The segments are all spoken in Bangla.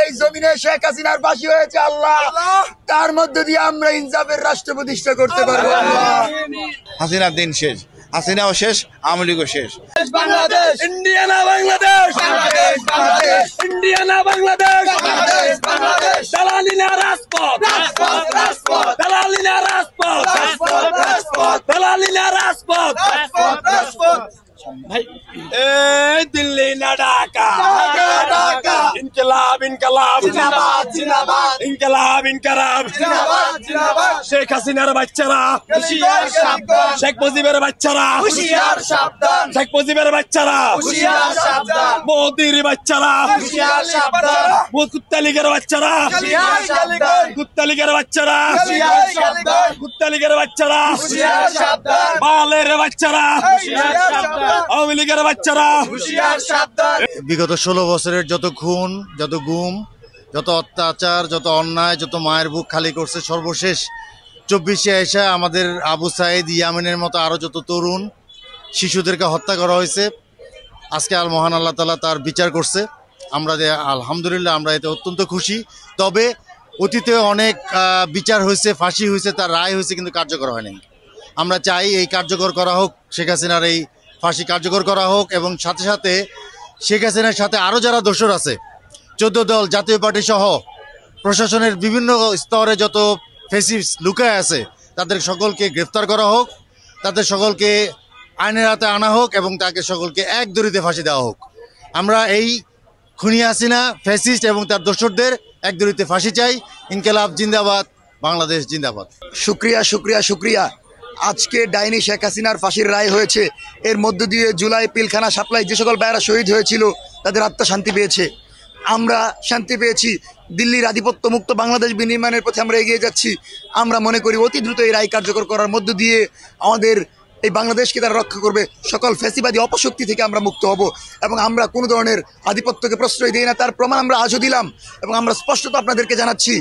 এই জমিনে শেখ হাসিনার ফাঁসি হয়েছে আল্লাহ, তার মধ্য দিয়ে আমরা ইনসাফের রাষ্ট্র প্রতিষ্ঠা করতে পারবো। হাসিনার দিন শেষ, হাসিনাও শেষ, আওয়ামী লীগও শেষ। বাংলাদেশ, ইন্ডিয়ানা বাংলাদেশ, বাংলাদেশ, ইন্ডিয়ানা বাংলাদেশ, বাংলাদেশ, দালালিনা রাজপথ, রাজপথ, দালালিনা রাজপথ, রাজপথ, দালালিনা রাজপথ। রাজপথ, এই দিল্লি না ঢাকা, ঢাকা, ইনকিলাব ইনকিলাব, জিন্দাবাদ, জিন্দাবাদ, ইনকিলাব ইনকিলাব। জিন্দাবাদ, জিন্দাবাদ, শেখ হাসিনার বাচ্চারা, হুঁশিয়ার সাবধান, শেখ মুজিবের বাচ্চারা, হুঁশিয়ার সাবধান, শেখ মুজিবের বাচ্চারা, হুঁশিয়ার সাবধান, মোদির বাচ্চারা, হুঁশিয়ার সাবধান, কুত্তা লীগের বাচ্চারা, হুঁশিয়ার সাবধান, কুত্তা লীগের বাচ্চারা, হুঁশিয়ার সাবধান, কুত্তা লীগের বাচ্চারা, হুঁশিয়ার সাবধান, বালের বাচ্চারা, হুঁশিয়ার সাবধান, আওয়ামী লীগের বাচ্চারা। হুঁশিয়ার সাবধান। বিগত 16 বছরের যত খুন, যত গুম, যত অত্যাচার, যত অন্যায়, যত মায়ের বুক খালি করছে, সর্বশেষ 24-এ এসে আমাদের আবু সাইদ, ইয়ামিনের মতো আরও যত তরুণ শিশুদেরকে হত্যা করা হয়েছে। আজকে মহান আল্লাহ তাআলা তার বিচার করছে। আমরা আলহামদুলিল্লাহ, আমরা এতে অত্যন্ত খুশি। তবে অতীতে অনেক বিচার হয়েছে, ফাঁসি হয়েছে, তার রায় হয়েছে, কিন্তু কার্যকর হয়নি। আমরা চাই এই কার্যকর করা হোক, শেখ হাসিনার এই ফাঁসি কার্যকর করা হোক, এবং সাথে সাথে শেখ হাসিনার সাথে আরও যারা দোষর আছে, 14 দল, জাতীয় পার্টি সহ প্রশাসনের বিভিন্ন স্তরে যত ফেসিস্ট লুকায় আছে, তাদের সকলকে গ্রেফতার করা হোক, তাদের সকলকে আইনের হাতে আনা হোক, এবং তাকে সকলকে এক দড়িতে ফাঁসি দেওয়া হোক। আমরা এই খুনি হাসিনা, ফ্যাসিস্ট এবং তার দোসরদের এক দড়িতে ফাঁসি চাই। ইনকিলাব জিন্দাবাদ, বাংলাদেশ জিন্দাবাদ। শুক্রিয়া, শুক্রিয়া, শুক্রিয়া। আজকে ডাইনি শেখ হাসিনার ফাঁসির রায় হয়েছে। এর মধ্য দিয়ে জুলাই, পিলখানা, সাপ্লাই যে সকল ভাইয়েরা শহীদ হয়েছিল, তাদের আত্মা শান্তি পেয়েছে। আমরা শান্তি পেয়েছি। দিল্লির আধিপত্য মুক্ত বাংলাদেশ বিনির্মাণের পথে আমরা এগিয়ে যাচ্ছি। আমরা মনে করি অতি দ্রুত এই রায় কার্যকর করার মধ্য দিয়ে আমাদের এই বাংলাদেশকে তারা রক্ষা করবে। সকল ফ্যাসিবাদী অপশক্তি থেকে আমরা মুক্ত হব, এবং আমরা কোনো ধরনের আধিপত্যকে প্রশ্রয় দিই না, তার প্রমাণ আমরা আজও দিলাম। এবং আমরা স্পষ্টত আপনাদেরকে জানাচ্ছি,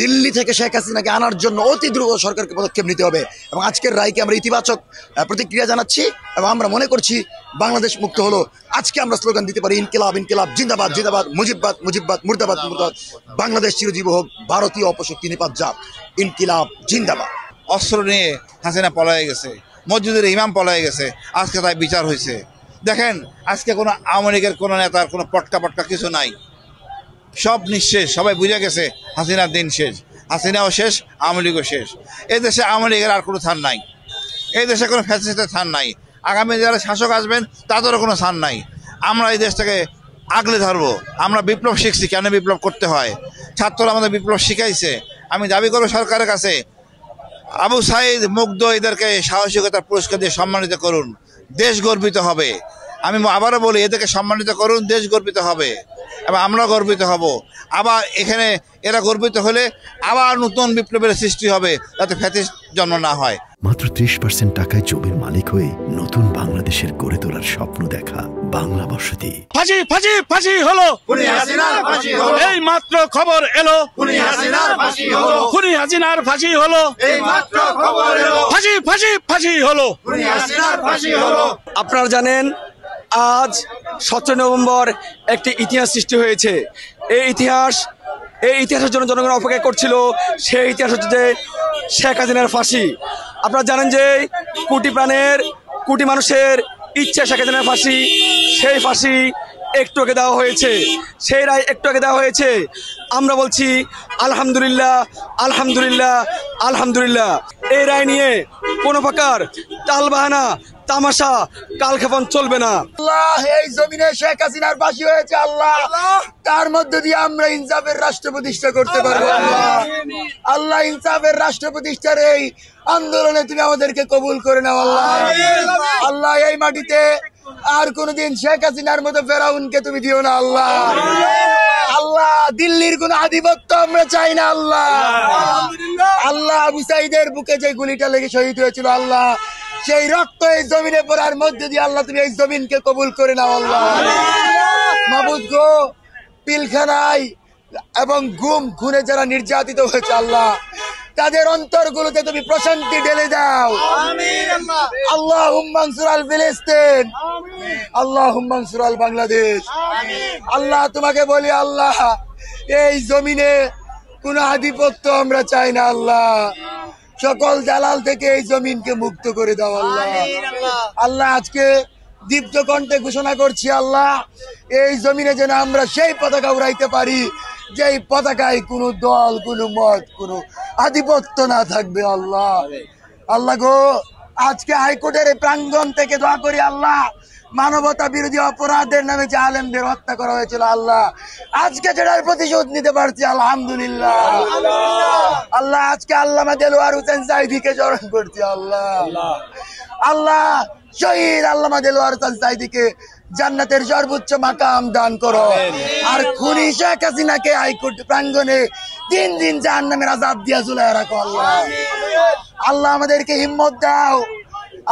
দিল্লি থেকে শেখ হাসিনাকে আনার জন্য অতি দ্রুত সরকারকে পদক্ষেপ নিতে হবে। এবং আজকের রায়কে আমরা ইতিবাচক প্রতিক্রিয়া জানাচ্ছি, এবং আমরা মনে করছি বাংলাদেশ মুক্ত হলো। আজকে আমরা স্লোগান দিতে পারি, ইনকিলাব ইনকিলাব, জিন্দাবাদ জিন্দাবাদ, মুজিববাদ মুজিববাদ, মুর্দাবাদ মুর্দাবাদ, বাংলাদেশ চিরজীব হোক, ভারতীয় অপশক্তি নিপাত যাক, ইনকিলাব জিন্দাবাদ। অস্ত্র নিয়ে হাসিনা পলায়ে গেছে, মসজিদের ইমাম পলায়ে গেছে, আজকে তাই বিচার হয়েছে। দেখেন, আজকে কোনো আওয়ামী লীগের কোনো নেতার কোনো পটকা কিছু নাই, সব নিঃশেষ। সবাই বুঝে গেছে হাসিনার দিন শেষ, হাসিনাও শেষ, আওয়ামী লীগও শেষ। এই দেশে আওয়ামী লীগের আর কোনো স্থান নাই, এই দেশে কোনো ফ্যাসিস্টের স্থান নাই। আগামী যারা শাসক আসবেন তাদেরও কোনো স্থান নাই। আমরা এই দেশটাকে আগলে ধরবো। আমরা বিপ্লব শিখছি, কেন বিপ্লব করতে হয়, ছাত্ররা আমাদের বিপ্লব শিখাইছে। আমি দাবি করবো সরকারের কাছে, আবু সাইদ, মুগ্ধ, এদেরকে সাহসিকতার পুরস্কার দিয়ে সম্মানিত করুন, দেশ গর্বিত হবে। আমি আবারও বলি, এদেরকে সম্মানিত করুন, দেশ গর্বিত হবে, এবং আমরা গর্বিত হব। আবার এখানে এরা গর্বিত হলে আবার নতুন বিপ্লবের সৃষ্টি হবে, যাতে ফ্যাসিস্ট জন্ম না হয়। মাত্র 30% টাকায় জমির মালিক হয়ে নতুন বাংলাদেশের গড়ে তোলার স্বপ্ন দেখা বাংলা বসতি। ফাঁসি ফাঁসি ফাঁসি হলো, খুনি হাসিনার ফাঁসি হলো, এই মাত্র খবর এলো। খুনি হাসিনার ফাঁসি হলো, খুনি হাসিনার ফাঁসি হলো, এই মাত্র খবর এলো, ফাঁসি ফাঁসি ফাঁসি হলো। খুনি হাসিনার ফাঁসি হলো। আপনারা জানেন, আজ 17 নভেম্বর একটি ইতিহাস সৃষ্টি হয়েছে। এই ইতিহাসের জন্য জনগণ অপেক্ষা করছিল। সেই ইতিহাস হচ্ছে যে শেখ হাসিনার ফাঁসি। আপনারা জানেন যে কোটি মানুষের ইচ্ছা শেখ হাসিনার ফাঁসি, সেই ফাঁসি একটু আগে দেওয়া হয়েছে, সেই রায় একটু আগে দেওয়া হয়েছে। আমরা বলছি আলহামদুলিল্লাহ, আলহামদুলিল্লাহ, আলহামদুলিল্লাহ। এই রায় নিয়ে কোনো প্রকার টালবাহানা, তামাশা, কালক্ষেপণ চলবে না। আল্লাহ, এই জমিনে শেখ হাসিনার ফাঁসি হয়েছে আল্লাহ, তার মধ্য দিয়ে আমরা ইনসাফের রাষ্ট্র প্রতিষ্ঠা করতে পারবো। আল্লাহ, ইনসাফের রাষ্ট্র প্রতিষ্ঠার এই আন্দোলনে তুমি আমাদেরকে কবুল করে নাও আল্লাহ। আল্লাহ, এই মাটিতে আর কোনদিন শেখ হাসিনার মতো ফেরাউনকে তুমি দিও না আল্লাহ। আল্লাহ, দিল্লির কোন আধিপত্য আমরা চাই না আল্লাহ। আল্লাহ, আবু সাইদের বুকে যে গুলিটা লেগে শহীদ হয়েছিল আল্লাহ, সেই রক্ত এই জমিনে পড়ার মধ্যে দিয়ে আল্লাহ তুমি এই জমিনকে কবুল করে নাও আল্লাহ। মাবুদ গো, পিলখানায় এবং খুনে যারা নির্যাতিত হয়েছে আল্লাহ, তাদের অন্তরগুলোতে তুমি প্রশান্তি ঢেলে দাও। আল্লাহুম্মা আনসুর আল ফিলিস্তিন, আল্লাহুম্মা আনসুর আল বাংলাদেশ। আল্লাহ, তোমাকে বলি আল্লাহ, এই জমিনে কোনো আধিপত্য আমরা চাই না আল্লাহ। সকল জালাল থেকে এই জমিনকে মুক্ত করে দাও আল্লাহ। আল্লাহ আজকে দীপ্ত কণ্ঠে ঘোষণা করছি আল্লাহ, এই জমিনে যেন আমরা সেই পতাকা উড়াইতে পারি যেই পতাকায় কোনো দল, কোনো মত, কোনো আধিপত্য না থাকবে আল্লাহ। আল্লাহ গো, আজকে হাইকোর্টের এই প্রাঙ্গণ থেকে দোয়া করি আল্লাহ, মানবতা বিরোধী অপরাধের নামে যে আলেমদের হত্যা করা হয়েছিল আল্লাহ, আজকে যেটার প্রতিশোধ নিতে পারছি আলহামদুলিল্লাহ। আল্লাহ আজকে আল্লামা দেলোয়ার হোসেন সাঈদীকে স্মরণ করছি আল্লাহ। আল্লাহ শহীদ আল্লামা দেলোয়ার হোসেন সাঈদীকে জান্নাতের সর্বোচ্চ মাকাম দান করো। আর খুনি শেখ হাসিনাকে হাইকোর্ট প্রাঙ্গণে 3 দিন জাহান্নামের আযাব দিয়া ঝুলায় রাখো আল্লাহ। আল্লাহ আমাদেরকে হিম্মত দাও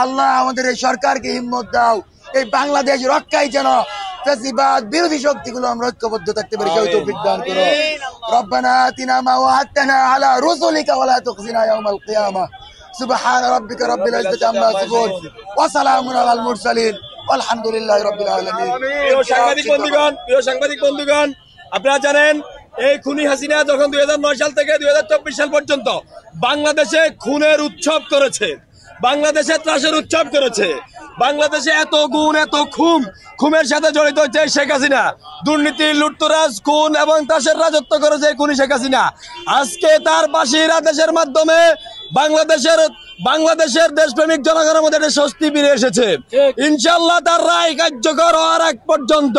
আল্লাহ, আমাদের এই সরকারকে হিম্মত দাও, এই বাংলাদেশ রক্ষায় যেন ফ্যাসিবাদ বিরোধী শক্তিগুলো আমরা ঐক্যবদ্ধ থাকতে পারি, সেই তৌফিক দান করো। রব্বানা আতিনা মা ওয়া'আদতানা আলা রুসুলিকা ওয়া লা তুখজিনা ইয়াওমাল কিয়ামাহ। সুবহান রাব্বিকা রাব্বিল ইজ্জাতি আম্মা ইয়াসিফুন ওয়া সালামুন আলাল মুরসালিন আলহামদুলিল্লাহি রাব্বিল আলামিন। প্রিয় সাংবাদিক বন্ধুগণ, আপনারা জানেন এই খুনি হাসিনা যখন 2009 সাল থেকে 2024 সাল পর্যন্ত বাংলাদেশে খুনের উৎসব করেছে, বাংলাদেশে ত্রাসের উৎসব করেছে, বাংলাদেশে এত গুণ এত খুনের সাথে জড়িত হচ্ছে শেখ হাসিনা। দুর্নীতি, লুটতরাজ, খুন এবং ত্রাসের রাজত্ব করেছে খুনি শেখ হাসিনা। আজকে তার ফাঁসির আদেশের মাধ্যমে বাংলাদেশের দেশপ্রেমিক জনগণের মধ্যে একটা স্বস্তি ফিরে এসেছে। ইনশাআল্লাহ তার রায় কার্যকর হওয়ার আগ পর্যন্ত,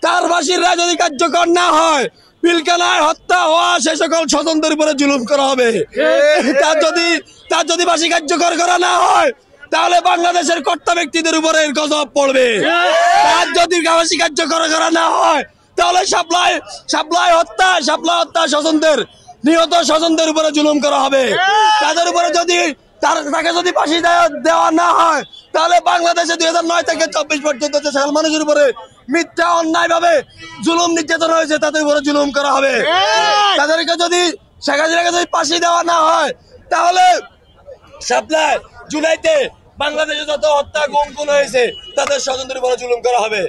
তার ফাঁসির রায় যদি কার্যকর না হয়, পিলখানায় হত্যা হওয়া সে সকল স্বজনদের উপরে জুলুম করা হবে। তার যদি ফাঁসি কার্যকর করা না হয়, তাহলে বাংলাদেশের কর্তা ব্যক্তিদের উপরে গজব পড়বে। তার যদি ফাঁসি কার্যকর করা না হয়, তাহলে শাপলায় হত্যা স্বজনদের, নিহত স্বজনদের উপরে জুলুম করা হবে। তাদের উপরে তাকে যদি ফাঁসি দেওয়া না হয়, তাহলে বাংলাদেশে 2009 থেকে 24 পর্যন্ত যে সকল মানুষের উপরে মিথ্যা অন্যায় ভাবে জুলুম নির্যাতন হয়েছে তাদের উপরে জুলুম করা হবে। তাদেরকে যদি শেখ হাসিনাকে যদি ফাঁসি দেওয়া না হয়, তাহলে জুলাইতে বাংলাদেশে যত হত্যা গুম খুন হয়েছে তাদের স্বজনদের উপরে জুলুম করা হবে।